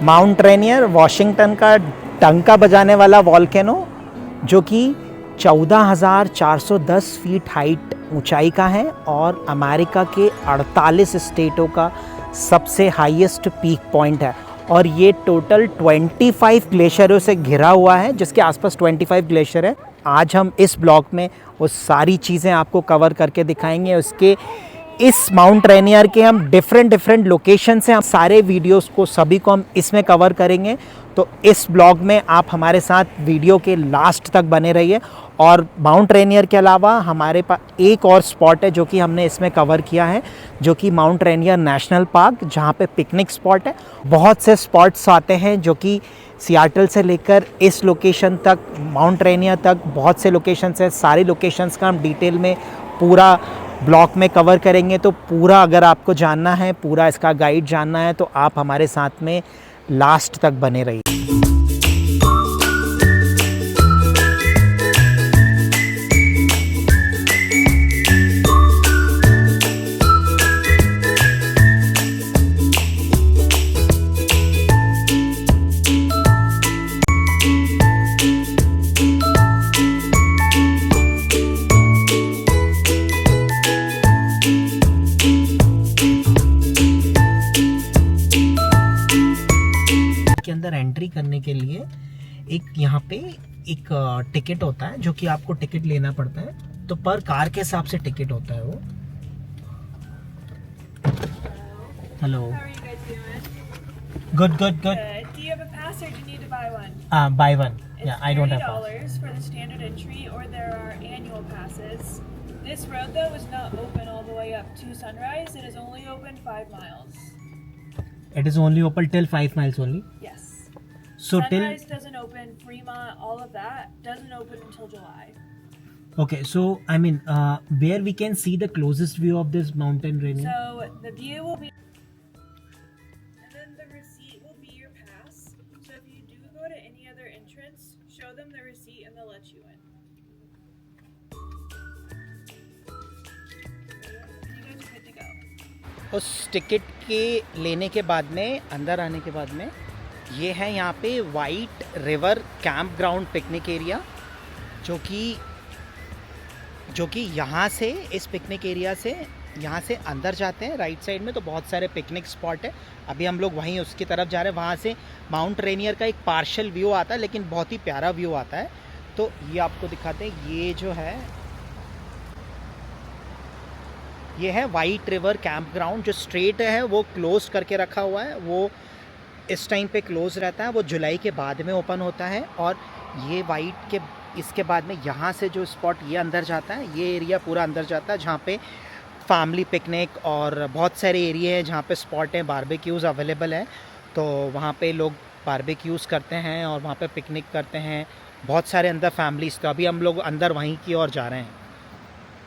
Mount Rainier Washington का डंका बजाने वाला वॉल्केनो जो कि 14,410 फीट हाइट ऊंचाई का है और अमेरिका के 48 स्टेटों का सबसे हाईएस्ट पीक पॉइंट है। और ये टोटल 25 ग्लेशियरों से घिरा हुआ है, जिसके आसपास 25 ग्लेशियर है। आज हम इस ब्लॉग में वो सारी चीज़ें आपको कवर करके दिखाएंगे। उसके इस माउंट रेनियर के हम डिफरेंट लोकेशन से हम सारे वीडियोस को सभी को हम इसमें कवर करेंगे। तो इस ब्लॉग में आप हमारे साथ वीडियो के लास्ट तक बने रहिए। और माउंट रेनियर के अलावा हमारे पास एक और स्पॉट है जो कि हमने इसमें कवर किया है, जो कि माउंट रेनियर नेशनल पार्क, जहाँ पे पिकनिक स्पॉट है। बहुत से स्पॉट्स आते हैं जो कि सियाटल से लेकर इस लोकेशन तक, माउंट रेनियर तक बहुत से लोकेशंस हैं। सारी लोकेशंस का हम डिटेल में पूरा ब्लॉग में कवर करेंगे। तो पूरा अगर आपको जानना है, पूरा इसका गाइड जानना है, तो आप हमारे साथ में लास्ट तक बने रहिए। एंट्री करने के लिए एक यहाँ पे एक टिकट होता है, जो कि आपको टिकट लेना पड़ता है। तो पर कार के हिसाब से टिकट होता है वो। Hello, good good good. Do you have a pass or do you need to buy one? Buy one. Yeah, I don't have $30 for the standard entry, or there are annual passes. This road though is not open all the way up to Sunrise. It is only open 5 miles. It is only open till 5 miles only. Yes. So Sunrise doesn't open, Fremont, all of that doesn't open until July. Okay, so I mean, where we can see the closest view of this mountain range? So the view will be, and then the receipt will be your pass. So if you do go to any other entrance, show them the receipt and they'll let you in. You guys are good to go. उस ticket के लेने के बाद में, अंदर आने के बाद में, ये है यहाँ पे white river camp ground picnic area, जो कि यहाँ से, इस पिकनिक एरिया से यहाँ से अंदर जाते हैं राइट साइड में, तो बहुत सारे पिकनिक स्पॉट है। अभी हम लोग वहीं उसकी तरफ जा रहे हैं। वहाँ से माउंट रेनियर का एक पार्शियल व्यू आता है, लेकिन बहुत ही प्यारा व्यू आता है। तो ये आपको दिखाते हैं। ये जो है, ये है वाइट रिवर कैंप ग्राउंड। जो स्ट्रेट है वो क्लोज करके रखा हुआ है, वो इस टाइम पे क्लोज रहता है। वो जुलाई के बाद में ओपन होता है। और ये वाइट के इसके बाद में यहाँ से जो स्पॉट ये अंदर जाता है, ये एरिया पूरा अंदर जाता है, जहाँ पे फैमिली पिकनिक और बहुत सारे एरिया हैं जहाँ पे स्पॉट हैं, बारबेक्यूज़ अवेलेबल है। तो वहाँ पे लोग बारबेक्यूज़ करते हैं और वहाँ पे पिकनिक करते हैं बहुत सारे अंदर फैमिलीज़। तो अभी हम लोग अंदर वहीं की ओर जा रहे हैं।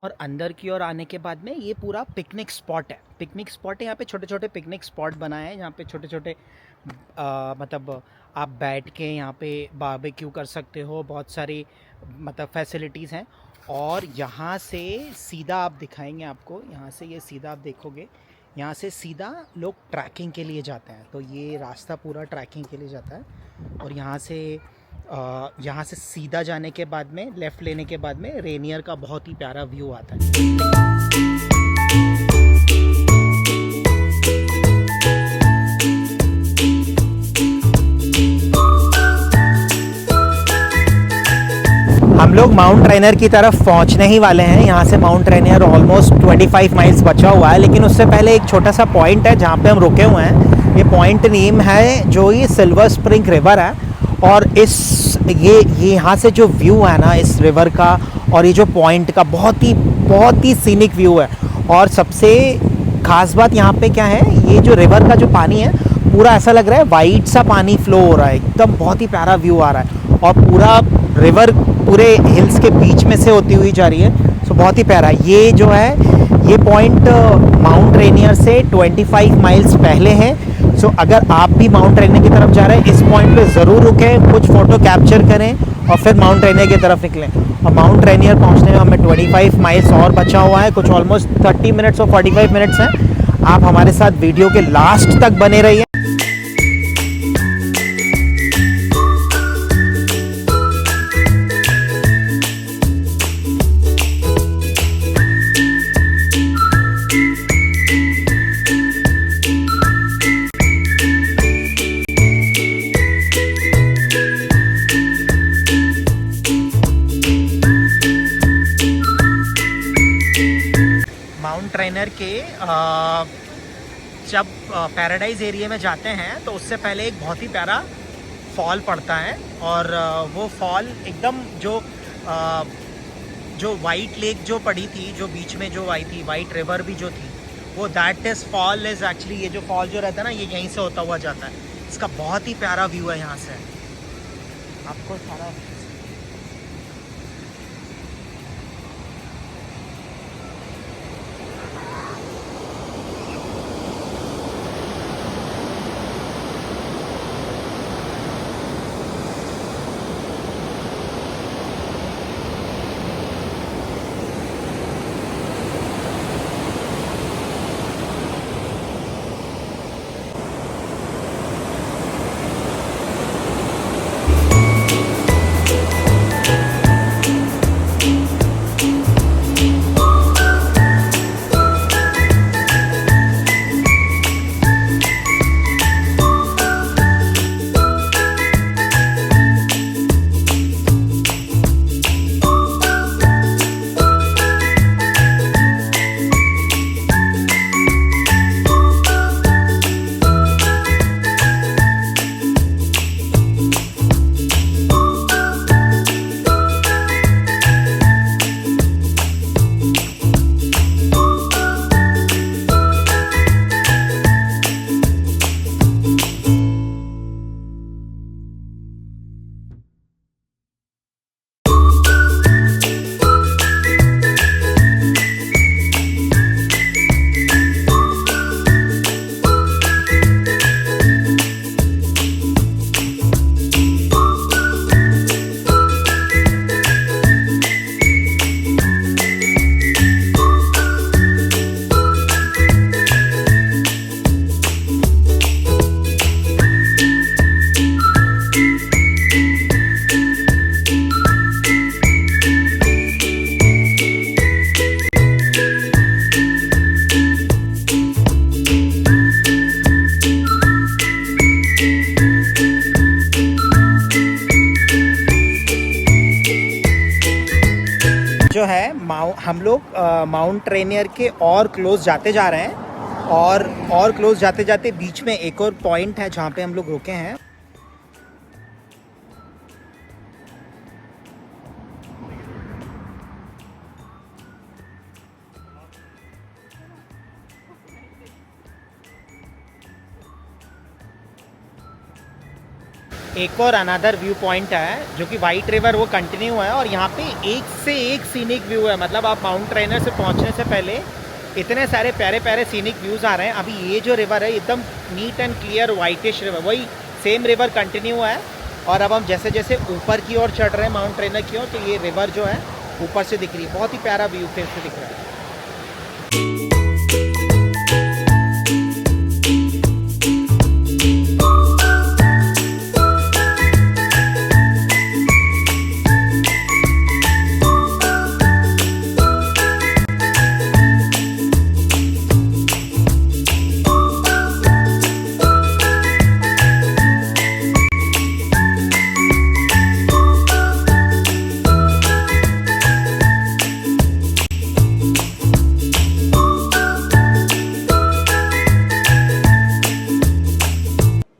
और अंदर की ओर आने के बाद में ये पूरा पिकनिक स्पॉट है। पिकनिक स्पॉट है, यहाँ पे छोटे छोटे पिकनिक स्पॉट बनाए हैं, जहाँ पे छोटे छोटे मतलब आप बैठ के यहाँ पे बारबेक्यू कर सकते हो। बहुत सारी मतलब फैसिलिटीज़ हैं। और यहाँ से सीधा आप दिखाएंगे आपको, यहाँ से ये सीधा आप देखोगे, यहाँ से सीधा लोग ट्रैकिंग के लिए जाते हैं। तो ये रास्ता पूरा ट्रैकिंग के लिए जाता है। और यहाँ से सीधा जाने के बाद में, लेफ़्ट लेने के बाद में, रेनियर का बहुत ही प्यारा व्यू आता है। हम लोग माउंट रेनियर की तरफ पहुंचने ही वाले हैं। यहाँ से माउंट रेनियर ऑलमोस्ट 25 माइल्स बचा हुआ है, लेकिन उससे पहले एक छोटा सा पॉइंट है जहाँ पे हम रुके हुए हैं। ये पॉइंट नेम है जो ये सिल्वर स्प्रिंग रिवर है। और ये यहाँ से जो व्यू है ना इस रिवर का, और ये जो पॉइंट का बहुत ही सीनिक व्यू है। और सबसे ख़ास बात यहाँ पे क्या है, ये जो रिवर का जो पानी है पूरा ऐसा लग रहा है वाइट सा पानी फ्लो हो रहा है, एकदम बहुत ही प्यारा व्यू आ रहा है। और पूरा रिवर पूरे हिल्स के बीच में से होती हुई जा रही है। सो बहुत ही प्यारा। ये जो है, ये पॉइंट माउंट रेनियर से 25 माइल्स पहले है। सो अगर आप भी माउंट रेनियर की तरफ जा रहे हैं, इस पॉइंट पे ज़रूर रुकें, कुछ फ़ोटो कैप्चर करें और फिर माउंट रेनियर की तरफ निकलें। और माउंट रेनियर पहुंचने में हमें 25 माइल्स और बचा हुआ है, कुछ ऑलमोस्ट 30 मिनट्स और 45 मिनट्स हैं। आप हमारे साथ वीडियो के लास्ट तक बने रहिए। जब पैराडाइज एरिया में जाते हैं तो उससे पहले एक बहुत ही प्यारा फॉल पड़ता है, और वो फॉल एकदम जो वाइट लेक जो पड़ी थी, जो बीच में जो आई थी, वाइट रिवर भी जो थी, वो that is fall is actually, ये जो फॉल जो रहता है ना, ये यहीं से होता हुआ जाता है। इसका बहुत ही प्यारा व्यू है यहाँ से, आपको सारा जो है हम लोग माउंट रेनियर के और क्लोज जाते जा रहे हैं, और क्लोज जाते जाते बीच में एक और पॉइंट है जहाँ पे हम लोग रुके हैं। एक और अनदर व्यू पॉइंट है जो कि वाइट रिवर वो कंटिन्यू है, और यहाँ पे एक से एक सीनिक व्यू है। मतलब आप माउंट रेनियर से पहुँचने से पहले इतने सारे प्यारे प्यारे सीनिक व्यूज़ आ रहे हैं। अभी ये जो रिवर है एकदम neat and clear whitish river, वही सेम रिवर कंटिन्यू है। और अब हम जैसे जैसे ऊपर की ओर चढ़ रहे हैं माउंट रेनियर की ओर, तो ये रिवर जो है ऊपर से दिख रही है। बहुत ही प्यारा व्यू फिर से दिख रहा है।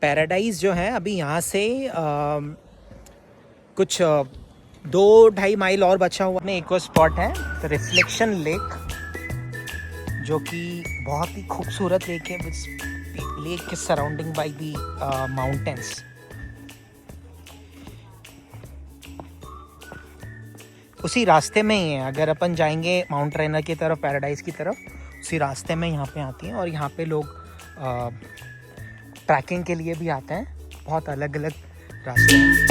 पैराडाइज जो है अभी यहाँ से कुछ 2-2.5 माइल और बचा हुआ में एक और स्पॉट है, रिफ्लेक्शन लेक, जो कि बहुत ही खूबसूरत लेक है। Lake is surrounding by the mountains. उसी रास्ते में ही है, अगर अपन जाएंगे माउंट रेनियर की तरफ, पैराडाइज की तरफ, उसी रास्ते में यहाँ पे आती हैं। और यहाँ पे लोग ट्रैकिंग के लिए भी आते हैं। बहुत अलग अलग रास्ते हैं।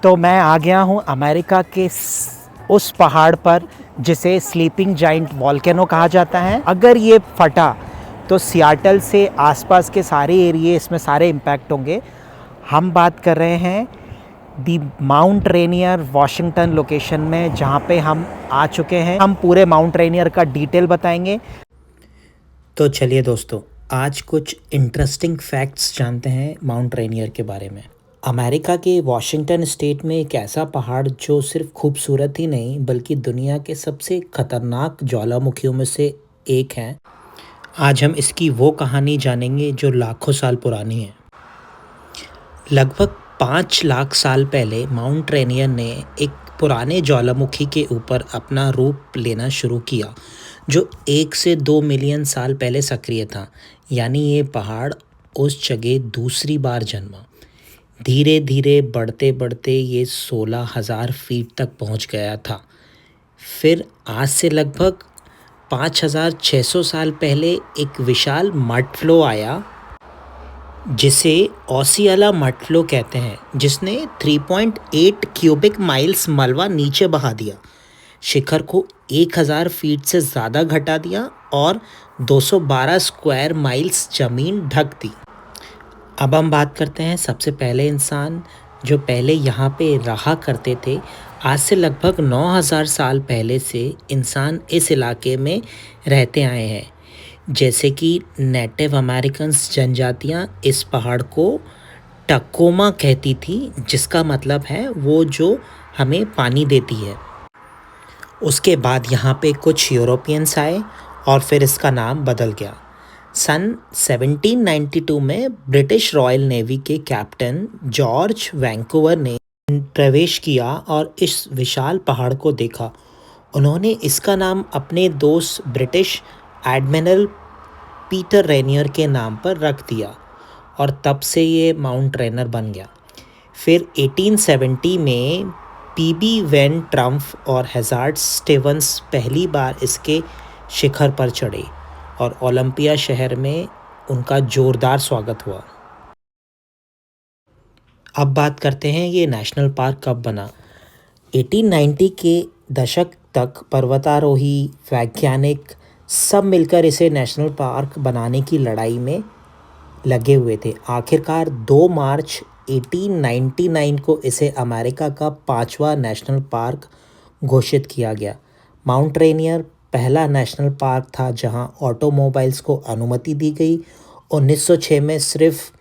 तो मैं आ गया हूँ अमेरिका के उस पहाड़ पर जिसे स्लीपिंग जाइंट वॉल्केनो कहा जाता है। अगर ये फटा तो सियाटल से आसपास के सारे एरिए इसमें सारे इम्पैक्ट होंगे। हम बात कर रहे हैं दी माउंट रेनियर वॉशिंगटन लोकेशन में, जहाँ पे हम आ चुके हैं। हम पूरे माउंट रेनियर का डिटेल बताएंगे। तो चलिए दोस्तों, आज कुछ इंटरेस्टिंग फैक्ट्स जानते हैं माउंट रेनियर के बारे में। अमेरिका के वॉशिंगटन स्टेट में एक ऐसा पहाड़ जो सिर्फ खूबसूरत ही नहीं बल्कि दुनिया के सबसे खतरनाक ज्वालामुखियों में से एक है। आज हम इसकी वो कहानी जानेंगे जो लाखों साल पुरानी है। लगभग 5 लाख साल पहले माउंट रेनियर ने एक पुराने ज्वालामुखी के ऊपर अपना रूप लेना शुरू किया, जो 1 से 2 मिलियन साल पहले सक्रिय था। यानी ये पहाड़ उस जगह दूसरी बार जन्मा। धीरे धीरे बढ़ते बढ़ते ये 16,000 फीट तक पहुंच गया था। फिर आज से लगभग 5,600 साल पहले एक विशाल मड फ्लो आया, जिसे ओसियाला मड फ्लो कहते हैं, जिसने 3.8 क्यूबिक माइल्स मलबा नीचे बहा दिया, शिखर को 1,000 फीट से ज़्यादा घटा दिया और 212 स्क्वायर माइल्स ज़मीन ढक दी। अब हम बात करते हैं सबसे पहले इंसान जो पहले यहाँ पे रहा करते थे। आज से लगभग 9,000 साल पहले से इंसान इस इलाके में रहते आए हैं। जैसे कि नेटिव अमेरिकन्स जनजातियाँ इस पहाड़ को टकोमा कहती थी, जिसका मतलब है वो जो हमें पानी देती है। उसके बाद यहाँ पे कुछ यूरोपियंस आए और फिर इसका नाम बदल गया। सन 1792 में ब्रिटिश रॉयल नेवी के कैप्टन जॉर्ज वैंकूवर ने प्रवेश किया और इस विशाल पहाड़ को देखा। उन्होंने इसका नाम अपने दोस्त ब्रिटिश एडमिरल पीटर रेनियर के नाम पर रख दिया और तब से ये माउंट रेनियर बन गया। फिर 1870 में पीबी वैन ट्रम्प और हैज़ार्ड स्टीवंस पहली बार इसके शिखर पर चढ़े और ओलंपिया शहर में उनका जोरदार स्वागत हुआ। अब बात करते हैं ये नेशनल पार्क कब बना। 1890 के दशक तक पर्वतारोही, वैज्ञानिक सब मिलकर इसे नेशनल पार्क बनाने की लड़ाई में लगे हुए थे। आखिरकार 2 मार्च 1899 को इसे अमेरिका का 5वां नेशनल पार्क घोषित किया गया। माउंट रेनियर पहला नेशनल पार्क था जहां ऑटोमोबाइल्स को अनुमति दी गई। 1906 में सिर्फ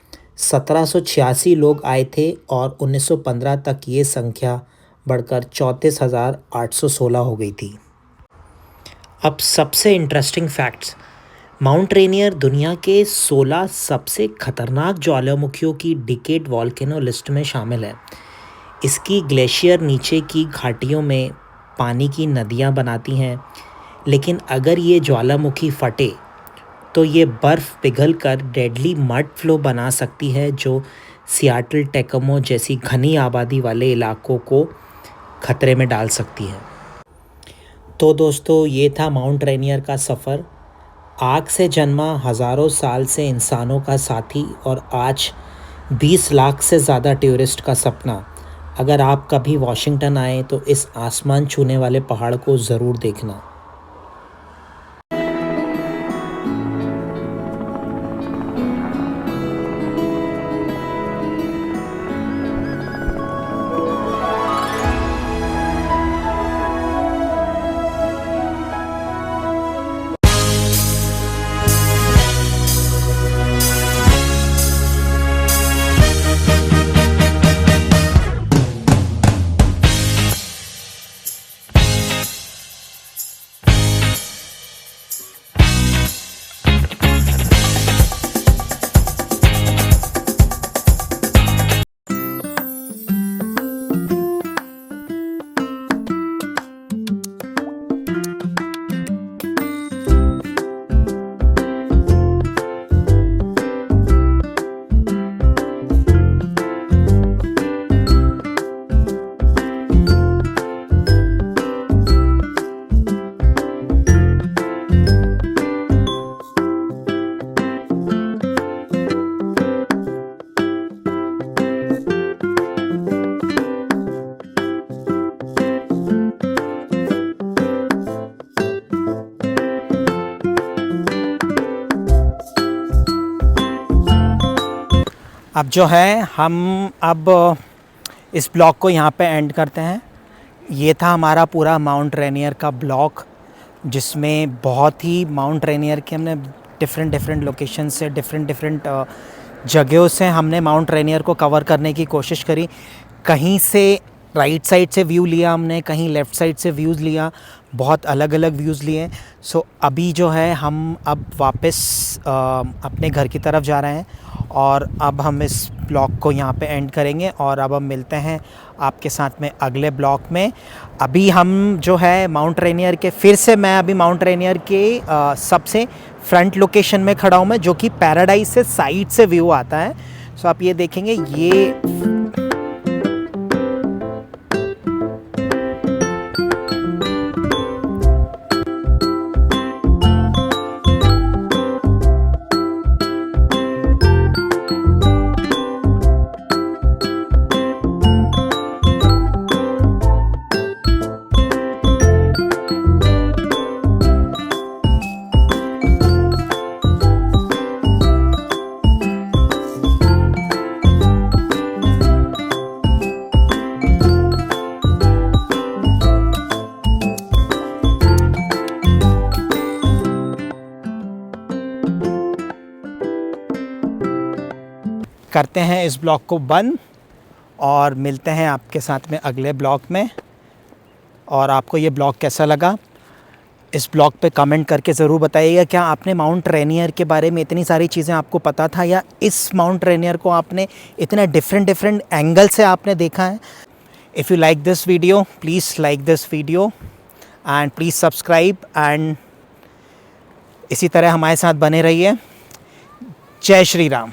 1786 लोग आए थे और 1915 तक ये संख्या बढ़कर 34,816 हो गई थी। अब सबसे इंटरेस्टिंग फैक्ट्स। माउंट रेनियर दुनिया के 16 सबसे खतरनाक ज्वालामुखियों की डिकेड वॉल्केनो लिस्ट में शामिल है। इसकी ग्लेशियर नीचे की घाटियों में पानी की नदियां बनाती हैं, लेकिन अगर ये ज्वालामुखी फटे तो ये बर्फ़ पिघल कर डेडली मड फ्लो बना सकती है, जो सियाटल टेकोमा जैसी घनी आबादी वाले इलाकों को खतरे में डाल सकती है। तो दोस्तों, ये था माउंट रेनियर का सफ़र। आग से जन्मा, हज़ारों साल से इंसानों का साथी और आज 20 लाख से ज़्यादा टूरिस्ट का सपना। अगर आप कभी वॉशिंगटन आए तो इस आसमान छूने वाले पहाड़ को ज़रूर देखना। अब जो है हम अब इस ब्लॉग को यहाँ पे एंड करते हैं। ये था हमारा पूरा माउंट रेनियर का ब्लॉग, जिसमें बहुत ही माउंट रेनियर के हमने डिफरेंट लोकेशन से डिफरेंट जगहों से हमने माउंट रेनियर को कवर करने की कोशिश करी। कहीं से राइट साइड से व्यू लिया हमने, कहीं लेफ़्ट साइड से व्यूज़ लिया, बहुत अलग अलग व्यूज़ लिए। सो अभी जो है हम अब वापस अपने घर की तरफ जा रहे हैं और अब हम इस ब्लॉग को यहाँ पे एंड करेंगे और अब हम मिलते हैं आपके साथ में अगले ब्लॉग में। अभी हम जो है माउंट रेनियर के मैं अभी माउंट रेनियर के सबसे फ्रंट लोकेशन में खड़ा हूँ मैं, जो कि पैराडाइज से साइड से व्यू आता है। सो आप ये देखेंगे, ये करते हैं इस ब्लॉग को बंद और मिलते हैं आपके साथ में अगले ब्लॉग में। और आपको ये ब्लॉग कैसा लगा, इस ब्लॉग पे कमेंट करके ज़रूर बताइएगा। क्या आपने माउंट रेनियर के बारे में इतनी सारी चीज़ें आपको पता था, या इस माउंट रेनियर को आपने इतने डिफरेंट एंगल से आपने देखा है। If you like this video, please like this video and please subscribe, and इसी तरह हमारे साथ बने रहिए। जय श्री राम।